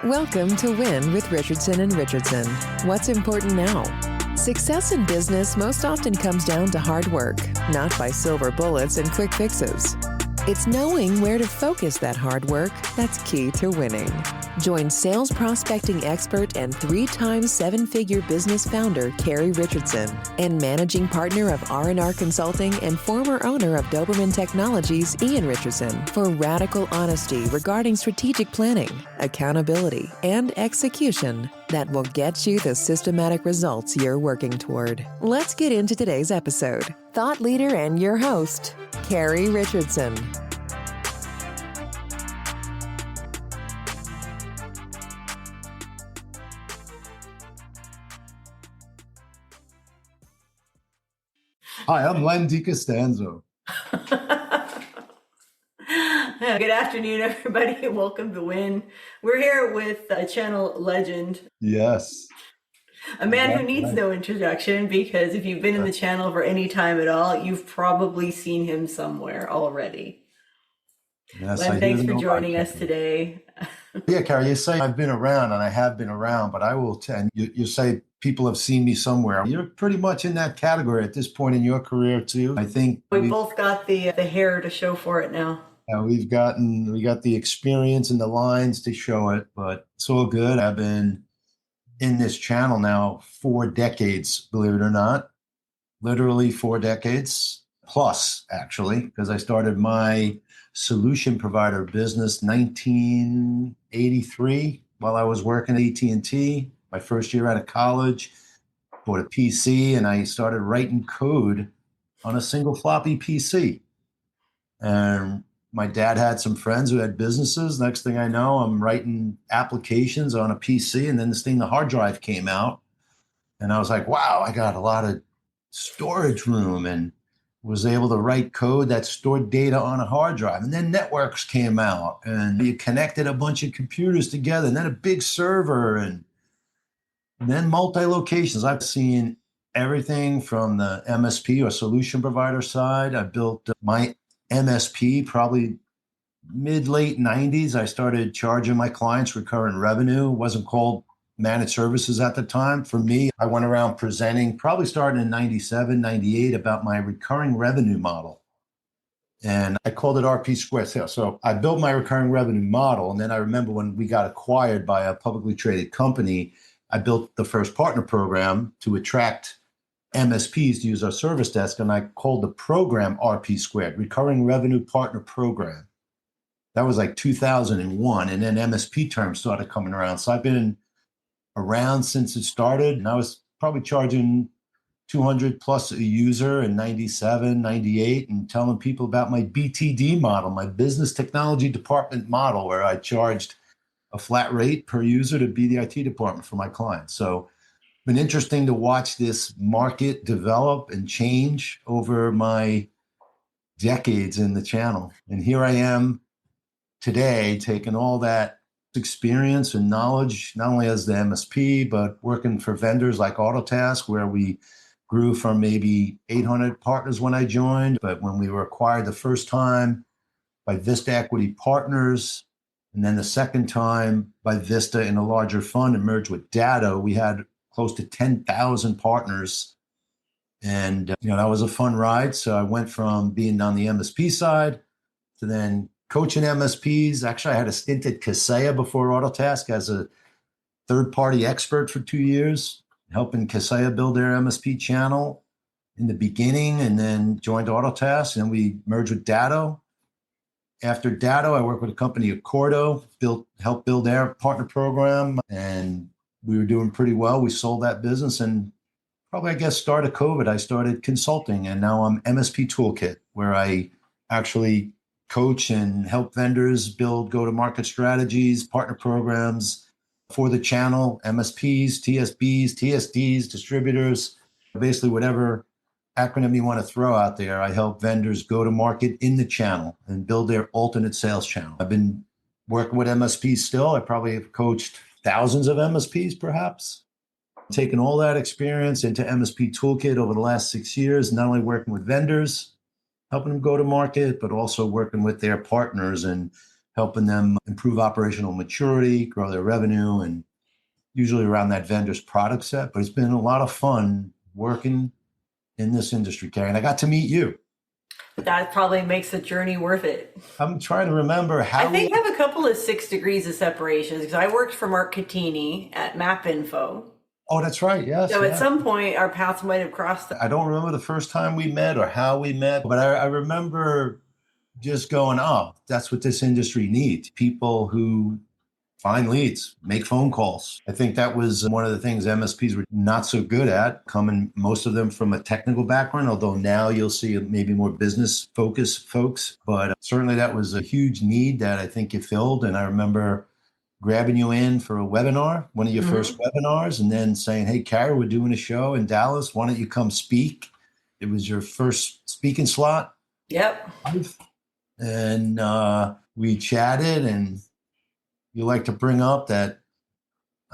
Welcome to Win with Richardson and Richardson. What's important now? Success in business most often comes down to hard work, not by silver bullets and quick fixes. It's knowing where to focus that hard work that's key to winning. Join sales prospecting expert and 3-time seven-figure business founder Carrie Richardson and managing partner of R&R Consulting and former owner of Doberman Technologies, Ian Richardson, for radical honesty regarding strategic planning, accountability, and execution that will get you the systematic results you're working toward. Let's get into today's episode. Thought leader and your host, Carrie Richardson. Hi, I'm DiCostanzo. Good afternoon, everybody. Welcome to Win. We're here with a channel legend. Yes. A man who needs no introduction, because if you've been in the channel for any time at all, you've probably seen him somewhere already. Yes, Len, thanks for joining us today. Yeah, Carrie, you say I've been around, and I have been around, but I will tell you say people have seen me somewhere. You're pretty much in that category at this point in your career, too. I think we both got the hair to show for it now. We got the experience and the lines to show it, but it's all good. I've been in this channel now 4 decades, believe it or not, literally 4 decades plus, actually, because I started my solution provider business 1983 while I was working at AT&T. My first year out of college, bought a PC, and I started writing code on a single floppy PC. And my dad had some friends who had businesses. Next thing I know, I'm writing applications on a PC, and then this thing, the hard drive, came out. And I was like, wow, I got a lot of storage room, and was able to write code that stored data on a hard drive. And then networks came out, and you connected a bunch of computers together, and then a big server, and then multi-locations. I've seen everything from the MSP or solution provider side. I built my MSP probably mid-late 90s. I started charging my clients recurrent revenue. It wasn't called managed services at the time. For me, I went around presenting, probably starting in 97, 98, about my recurring revenue model. And I called it RP squared sales. So I built my recurring revenue model. And then I remember when we got acquired by a publicly traded company, I built the first partner program to attract MSPs to use our service desk. And I called the program RP squared, Recurring Revenue Partner Program. That was like 2001. And then MSP terms started coming around. So I've been around since it started. And I was probably charging 200 plus a user in 97, 98, and telling people about my BTD model, my business technology department model, where I charged a flat rate per user to be the IT department for my clients. So it's been interesting to watch this market develop and change over my decades in the channel. And here I am today, taking all that experience and knowledge, not only as the MSP, but working for vendors like Autotask, where we grew from maybe 800 partners when I joined. But when we were acquired the first time by Vista Equity Partners, and then the second time by Vista in a larger fund and merged with Datto, we had close to 10,000 partners. And, that was a fun ride. So I went from being on the MSP side to then coaching MSPs. Actually, I had a stint at Kaseya before Autotask as a third-party expert for 2 years, helping Kaseya build their MSP channel in the beginning, and then joined Autotask, and we merged with Datto. After Datto, I worked with a company, Accordo, helped build their partner program, and we were doing pretty well. We sold that business, and probably, I guess, start of COVID, I started consulting, and now I'm MSP Toolkit, where I actually coach and help vendors build go-to-market strategies, partner programs for the channel, MSPs, TSBs, TSDs, distributors, basically whatever acronym you want to throw out there. I help vendors go to market in the channel and build their alternate sales channel. I've been working with MSPs still. I probably have coached thousands of MSPs, perhaps. Taken all that experience into MSP Toolkit over the last 6 years, not only working with vendors, helping them go to market, but also working with their partners and helping them improve operational maturity, grow their revenue, and usually around that vendor's product set. But it's been a lot of fun working in this industry, Carrie. And I got to meet you. That probably makes the journey worth it. I'm trying to remember how. I think I have a couple of 6 degrees of separation because I worked for Mark Catini at MapInfo. Oh, that's right. Yes. So at some point, our paths might have crossed. I don't remember the first time we met or how we met, but I remember just going, oh, that's what this industry needs. People who find leads, make phone calls. I think that was one of the things MSPs were not so good at, coming most of them from a technical background, although now you'll see maybe more business focused folks. But certainly that was a huge need that I think you filled. And I remember grabbing you in for a webinar, one of your first webinars, and then saying, hey, Carrie, we're doing a show in Dallas. Why don't you come speak? It was your first speaking slot. Yep. And we chatted, and you like to bring up that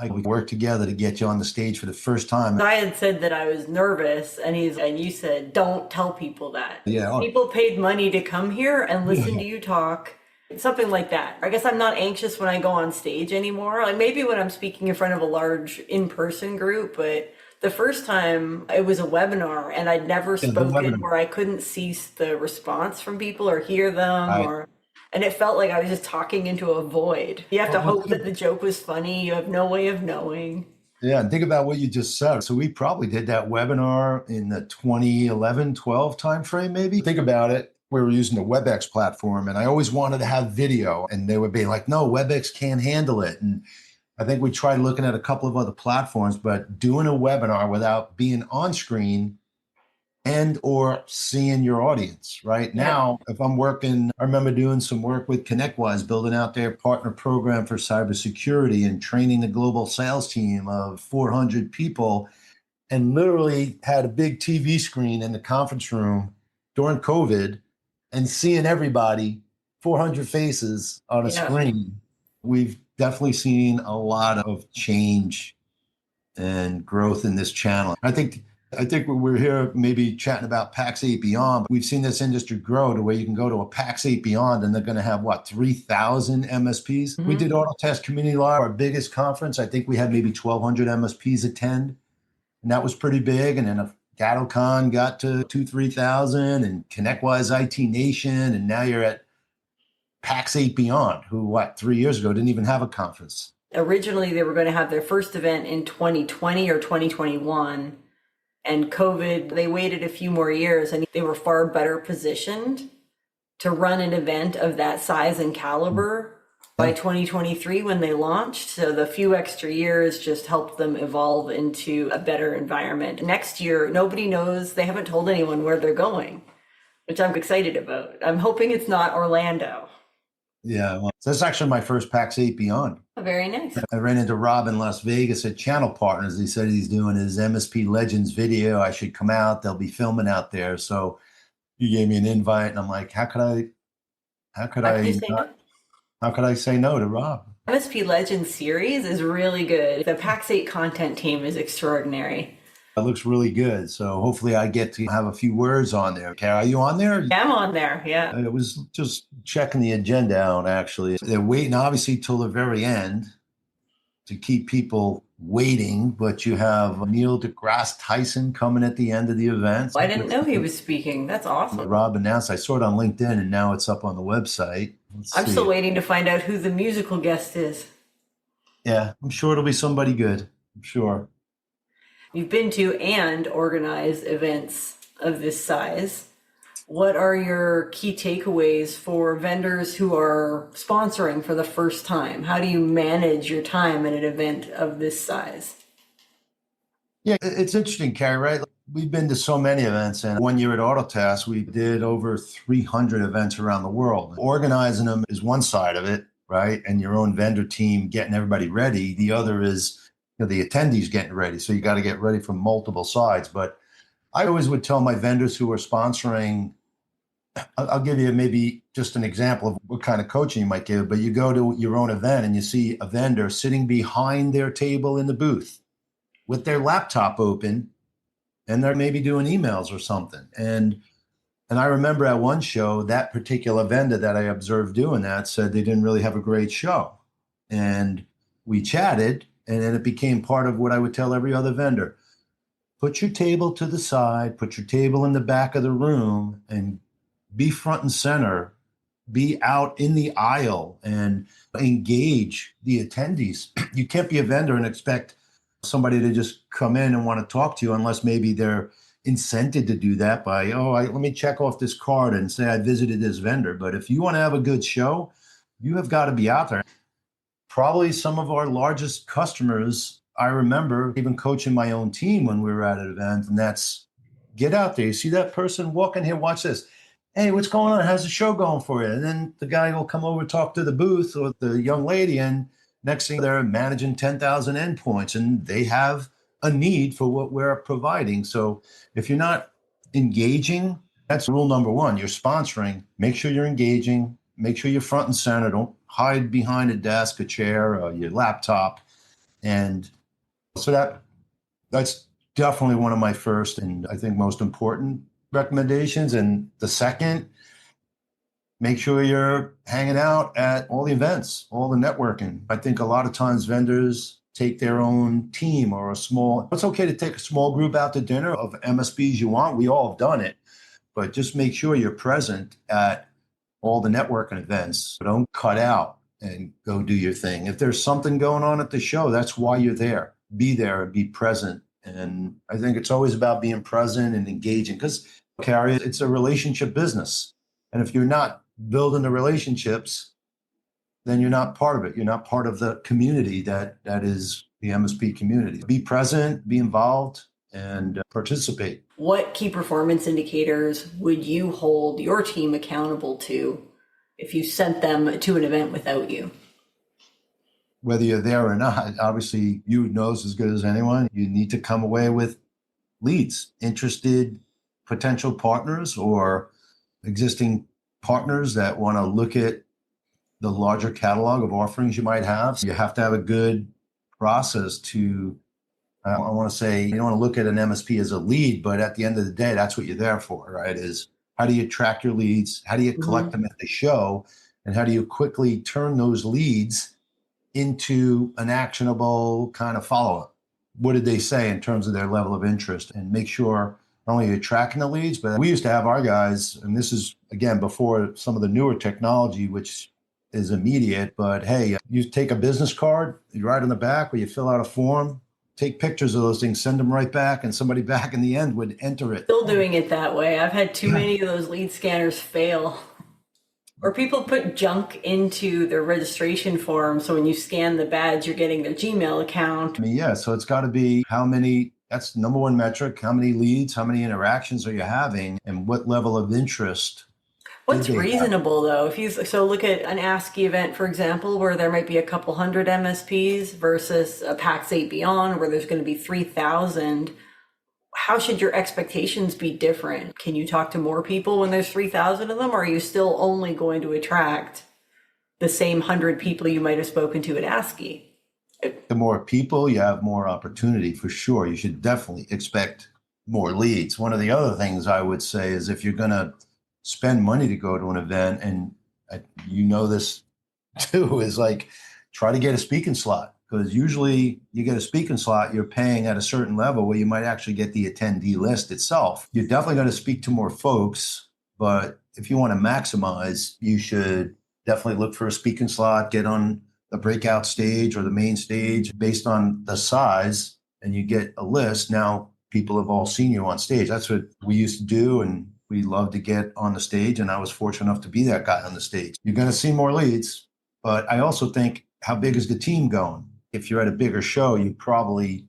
we worked together to get you on the stage for the first time. I had said that I was nervous, and you said, don't tell people that. Yeah. People paid money to come here and listen to you talk. Something like that. I guess I'm not anxious when I go on stage anymore. Like maybe when I'm speaking in front of a large in-person group, but the first time it was a webinar and I'd never spoken where I couldn't see the response from people or hear them and it felt like I was just talking into a void. You have to hope that the joke was funny. You have no way of knowing. Yeah, and think about what you just said. So we probably did that webinar in the 2011, 12 timeframe, maybe. Think about it. We were using the WebEx platform, and I always wanted to have video, and they would be like, no, WebEx can't handle it. And I think we tried looking at a couple of other platforms, but doing a webinar without being on screen and or seeing your audience. Right now, if I'm working, I remember doing some work with ConnectWise, building out their partner program for cybersecurity and training the global sales team of 400 people, and literally had a big TV screen in the conference room during COVID and seeing everybody, 400 faces on a screen. We've definitely seen a lot of change and growth in this channel. I think we're here maybe chatting about PAX 8 Beyond. We've seen this industry grow to where you can go to a PAX 8 Beyond and they're going to have 3,000 MSPs. We did Autotest Community Live, our biggest conference. I think we had maybe 1,200 MSPs attend, and that was pretty big. And then a GattleCon got to 3,000, and ConnectWise IT Nation, and now you're at PAX 8 Beyond, who 3 years ago didn't even have a conference. Originally, they were going to have their first event in 2020 or 2021, and COVID, they waited a few more years, and they were far better positioned to run an event of that size and caliber by 2023 when they launched. So the few extra years just helped them evolve into a better environment. Next year, nobody knows. They haven't told anyone where they're going, which I'm excited about. I'm hoping it's not Orlando. Yeah, well, so that's actually my first PAX 8 Beyond. Oh, very nice. I ran into Rob in Las Vegas at Channel Partners. He said he's doing his MSP Legends video. I should come out. They'll be filming out there. So he gave me an invite, and I'm like, how could I say no to Rob? MSP Legends series is really good. The PAX 8 content team is extraordinary. It looks really good. So hopefully I get to have a few words on there. Carrie, are you on there? Yeah, I'm on there, yeah. It was just checking the agenda out, actually. They're waiting, obviously, till the very end to keep people waiting. But you have Neil deGrasse Tyson coming at the end of the event. I didn't know he was speaking. That's awesome. Rob announced. I saw it on LinkedIn, and now it's up on the website. I'm still waiting to find out who the musical guest is. Yeah, I'm sure it'll be somebody good. I'm sure. You've been to and organized events of this size. What are your key takeaways for vendors who are sponsoring for the first time? How do you manage your time at an event of this size? Yeah, it's interesting, Carrie, right? We've been to so many events, and 1 year at Autotest, we did over 300 events around the world. Organizing them is one side of it, right? And your own vendor team getting everybody ready. The other is the attendees getting ready. So you got to get ready from multiple sides. But I always would tell my vendors who are sponsoring, I'll give you maybe just an example of what kind of coaching you might give, but you go to your own event and you see a vendor sitting behind their table in the booth with their laptop open, and they're maybe doing emails or something. And And I remember at one show, that particular vendor that I observed doing that said they didn't really have a great show. And we chatted, and then it became part of what I would tell every other vendor. Put your table to the side, put your table in the back of the room, and be front and center, be out in the aisle and engage the attendees. You can't be a vendor and expect somebody to just come in and want to talk to you unless maybe they're incented to do that by, let me check off this card and say I visited this vendor. But if you want to have a good show, you have got to be out there. Probably some of our largest customers, I remember even coaching my own team when we were at an event, and that's get out there. You see that person walking here, watch this. Hey, what's going on? How's the show going for you? And then the guy will come over, talk to the booth or the young lady, and next thing they're managing 10,000 endpoints, and they have a need for what we're providing. So if you're not engaging, that's rule number one. You're sponsoring. Make sure you're engaging. Make sure you're front and center. Don't hide behind a desk, a chair, or your laptop. And so that's definitely one of my first and I think most important recommendations. And the second, make sure you're hanging out at all the events, all the networking. I think a lot of times vendors take their own team or it's okay to take a small group out to dinner of MSPs you want. We all have done it, but just make sure you're present at all the networking events. Don't cut out and go do your thing. If there's something going on at the show, that's why you're there. Be there and be present. And I think it's always about being present and engaging because, Carrie, it's a relationship business. And if you're not building the relationships, then you're not part of it. You're not part of the community that is the MSP community. Be present, be involved, and participate. What key performance indicators would you hold your team accountable to if you sent them to an event without you? Whether you're there or not, obviously you know as good as anyone, you need to come away with leads, interested potential partners or existing partners that want to look at the larger catalog of offerings you might have. So you have to have a good process to, I want to say, you don't want to look at an MSP as a lead, but at the end of the day, that's what you're there for, right? Is how do you track your leads? How do you collect them at the show? And how do you quickly turn those leads into an actionable kind of follow-up? What did they say in terms of their level of interest? And make sure not only you're tracking the leads, but we used to have our guys, and this is, again, before some of the newer technology, which is immediate, but hey, you take a business card, you write on the back, or you fill out a form, take pictures of those things, send them right back, and somebody back in the end would enter it. Still doing it that way. I've had too many of those lead scanners fail. Or people put junk into their registration form, so when you scan the badge, you're getting their Gmail account. Yeah, so it's got to be how many, that's the number one metric, how many leads, how many interactions are you having, and what level of interest. What's reasonable though? So look at an ASCII event, for example, where there might be a couple hundred MSPs versus a PAX 8 Beyond where there's going to be 3,000. How should your expectations be different? Can you talk to more people when there's 3,000 of them, or are you still only going to attract the same 100 people you might have spoken to at ASCII? The more people, you have more opportunity for sure. You should definitely expect more leads. One of the other things I would say is if you're going to spend money to go to an event, and you know this too, is like try to get a speaking slot, because usually you get a speaking slot, you're paying at a certain level where you might actually get the attendee list itself. You're definitely going to speak to more folks, but if you want to maximize, you should definitely look for a speaking slot, get on the breakout stage or the main stage based on the size, and you get a list. Now people have all seen you on stage. That's what we used to do, and we love to get on the stage, and I was fortunate enough to be that guy on the stage. You're going to see more leads, but I also think, how big is the team going? If you're at a bigger show, you probably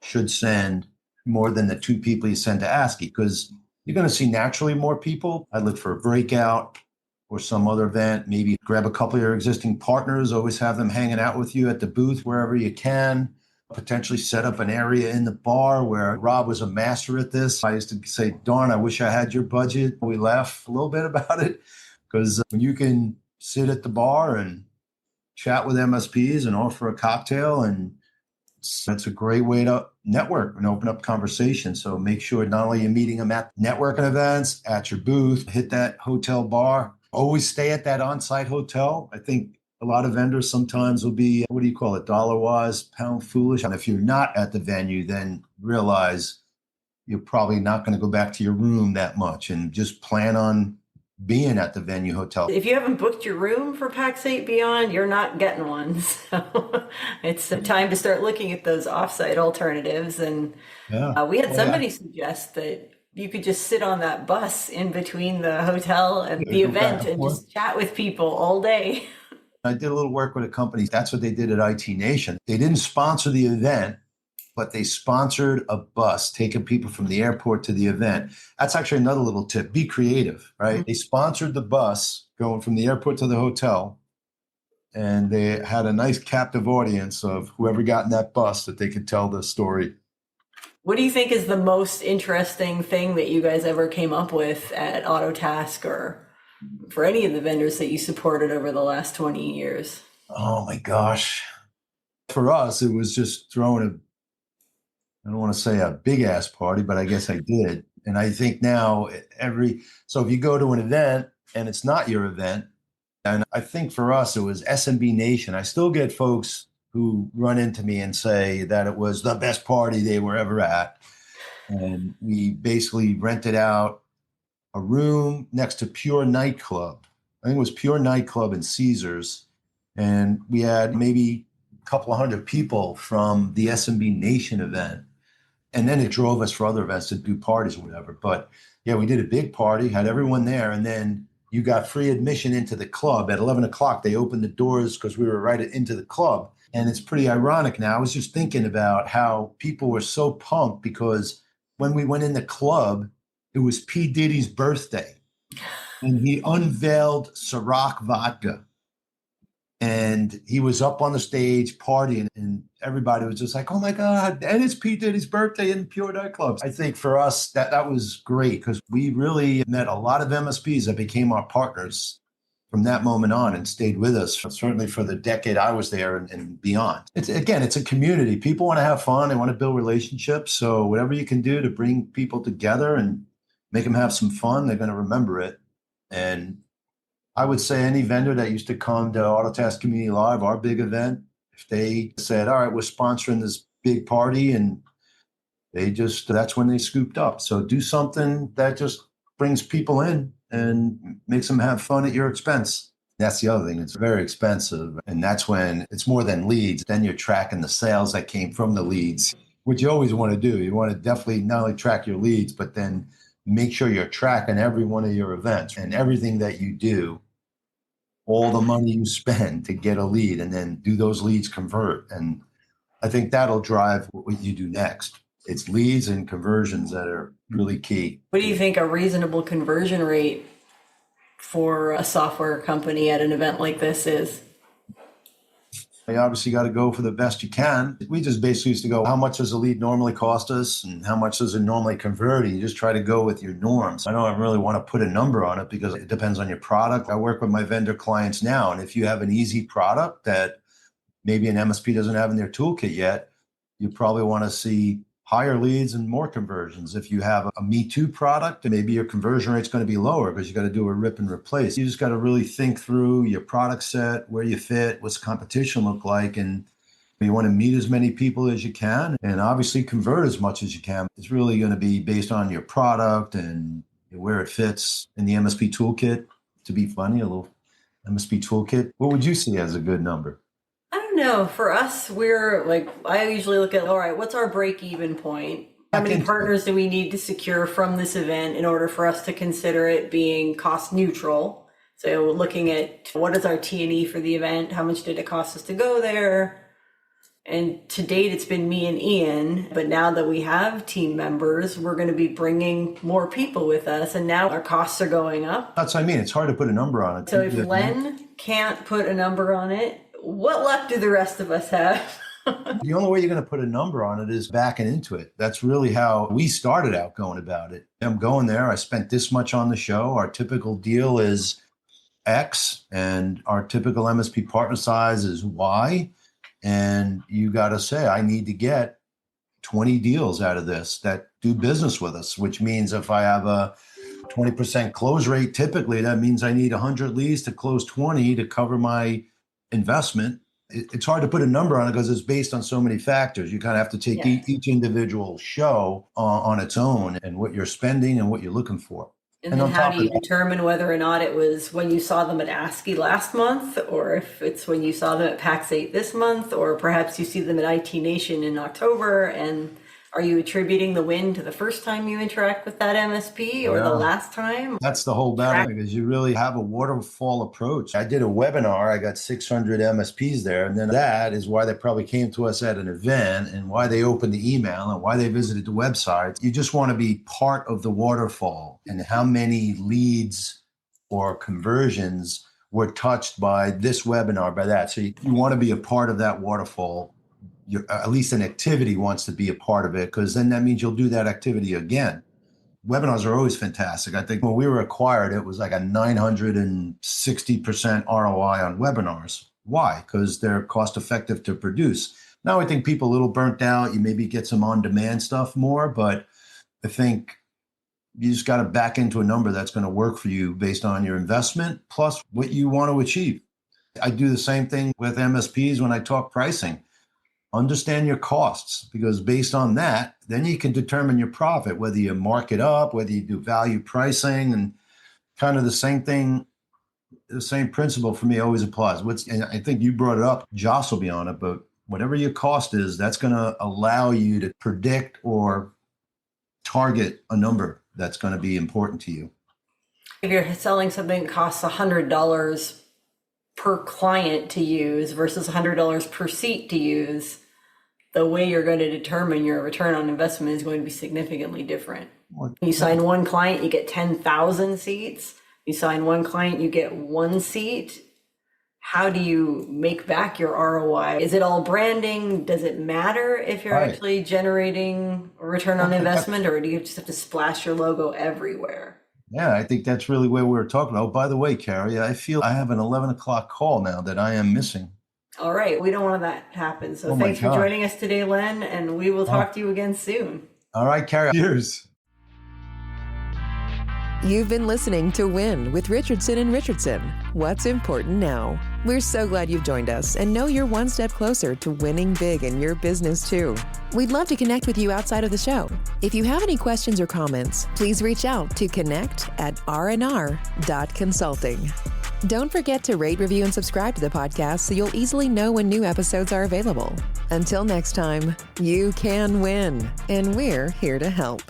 should send more than the 2 people you send to ASCII, because you're going to see naturally more people. I'd look for a breakout or some other event, maybe grab a couple of your existing partners, always have them hanging out with you at the booth wherever you can. Potentially set up an area in the bar where Rob was a master at this. I used to say, darn, I wish I had your budget. We laugh a little bit about it, because when you can sit at the bar and chat with MSPs and offer a cocktail and That's a great way to network and open up conversation. So make sure not only you're meeting them at networking events, at your booth, hit that hotel bar, always stay at that on-site hotel. I think a lot of vendors sometimes will be, what do you call it, dollar wise, pound foolish. And if you're not at the venue, then realize you're probably not going to go back to your room that much, and just plan on being at the venue hotel. If you haven't booked your room for PAX 8 Beyond, you're not getting one. So it's time to start looking at those offsite alternatives. And we had somebody suggest that you could just sit on that bus in between the hotel and the event and just chat with people all day. I did a little work with a company. That's what they did at IT Nation. They didn't sponsor the event, but they sponsored a bus taking people from the airport to the event. That's actually another little tip. Be creative, right? Mm-hmm. They sponsored the bus going from the airport to the hotel, and they had a nice captive audience of whoever got in that bus that they could tell the story. What do you think is the most interesting thing that you guys ever came up with at Autotask or for any of the vendors that you supported over the last 20 years? Oh my gosh. For us, it was just throwing I don't want to say a big ass party, but I guess I did. And I think now so if you go to an event and it's not your event, and I think for us, it was SMB Nation. I still get folks who run into me and say that it was the best party they were ever at. And we basically rented out a room next to Pure Nightclub. I think it was Pure Nightclub and Caesars. And we had maybe a couple of hundred people from the SMB Nation event. And then it drove us for other events to do parties or whatever. But yeah, we did a big party, had everyone there. And then you got free admission into the club. At 11 o'clock, they opened the doors because we were right into the club. And it's pretty ironic now. I was just thinking about how people were so pumped because when we went in the club, it was P. Diddy's birthday. And he unveiled Ciroc vodka. And he was up on the stage partying, and everybody was just like, oh my God, and it's P. Diddy's birthday in Pure Nightclubs. I think for us, that was great because we really met a lot of MSPs that became our partners from that moment on and stayed with us, certainly for the decade I was there and beyond. It's a community. People want to have fun. They want to build relationships. So whatever you can do to bring people together and make them have some fun, they're going to remember it. And I would say any vendor that used to come to Autotask Community Live, our big event, if they said, all right, we're sponsoring this big party, and that's when they scooped up. So do something that just brings people in and makes them have fun at your expense. That's the other thing. It's very expensive. And that's when it's more than leads. Then you're tracking the sales that came from the leads, which you always want to do. You want to definitely not only track your leads, but then make sure you're tracking every one of your events and everything that you do. All the money you spend to get a lead, and then do those leads convert. And I think that'll drive what you do next. It's leads and conversions that are really key. What do you think a reasonable conversion rate for a software company at an event like this is? You obviously got to go for the best you can. We just basically used to go, how much does a lead normally cost us and how much does it normally convert? You just try to go with your norms. I don't really want to put a number on it because it depends on your product. I work with my vendor clients now, and if you have an easy product that maybe an MSP doesn't have in their toolkit yet, you probably want to see higher leads and more conversions. If you have a Me Too product, maybe your conversion rate's going to be lower because you got to do a rip and replace. You just got to really think through your product set, where you fit, what's the competition look like, and you want to meet as many people as you can and obviously convert as much as you can. It's really going to be based on your product and where it fits in the MSP toolkit. To be funny, a little MSP toolkit. What would you see as a good number? No, for us, we're like, I usually look at, all right, what's our break-even point? How many partners do we need to secure from this event in order for us to consider it being cost neutral? So looking at what is our T&E for the event? How much did it cost us to go there? And to date, it's been me and Ian. But now that we have team members, we're going to be bringing more people with us. And now our costs are going up. That's what I mean. It's hard to put a number on it. So if Len can't put a number on it, what luck do the rest of us have? The only way you're going to put a number on it is backing into it. That's really how we started out going about it. I'm going there. I spent this much on the show. Our typical deal is X, and our typical MSP partner size is Y. And you got to say, I need to get 20 deals out of this that do business with us, which means if I have a 20% close rate, typically that means I need 100 leads to close 20 to cover my investment. It's hard to put a number on it because it's based on so many factors. You kind of have to take each individual show on its own and what you're spending and what you're looking for. And then how do you determine whether or not it was when you saw them at ASCII last month, or if it's when you saw them at PAX 8 this month, or perhaps you see them at IT Nation in October? And are you attributing the win to the first time you interact with that MSP or the last time? That's the whole battle, because you really have a waterfall approach. I did a webinar. I got 600 MSPs there. And then that is why they probably came to us at an event and why they opened the email and why they visited the website. You just want to be part of the waterfall and how many leads or conversions were touched by this webinar, by that. So you want to be a part of that waterfall. At least an activity wants to be a part of it, because then that means you'll do that activity again. Webinars are always fantastic. I think when we were acquired, it was like a 960% ROI on webinars. Why? Because they're cost effective to produce. Now I think people a little burnt out. You maybe get some on-demand stuff more, but I think you just got to back into a number that's going to work for you based on your investment plus what you want to achieve. I do the same thing with MSPs when I talk pricing. Understand your costs, because based on that, then you can determine your profit, whether you mark it up, whether you do value pricing, and kind of the same thing, the same principle for me always applies. And I think you brought it up, Joss will be on it, but whatever your cost is, that's going to allow you to predict or target a number that's going to be important to you. If you're selling something that costs $100 per client to use versus $100 per seat to use, the way you're going to determine your return on investment is going to be significantly different. You sign one client, you get 10,000 seats. You sign one client, you get one seat. How do you make back your ROI? Is it all branding? Does it matter if you're actually generating a return on investment, or do you just have to splash your logo everywhere? Yeah, I think that's really where we were talking about. Oh, by the way, Carrie, I feel I have an 11 o'clock call now that I am missing. All right. We don't want that to happen. So thanks for joining us today, Len, and we will talk to you again soon. All right, Carrie. Cheers. You've been listening to Win with Richardson and Richardson. What's important now? We're so glad you've joined us and know you're one step closer to winning big in your business too. We'd love to connect with you outside of the show. If you have any questions or comments, please reach out to connect@rnr.consulting. Don't forget to rate, review, and subscribe to the podcast so you'll easily know when new episodes are available. Until next time, you can win, and we're here to help.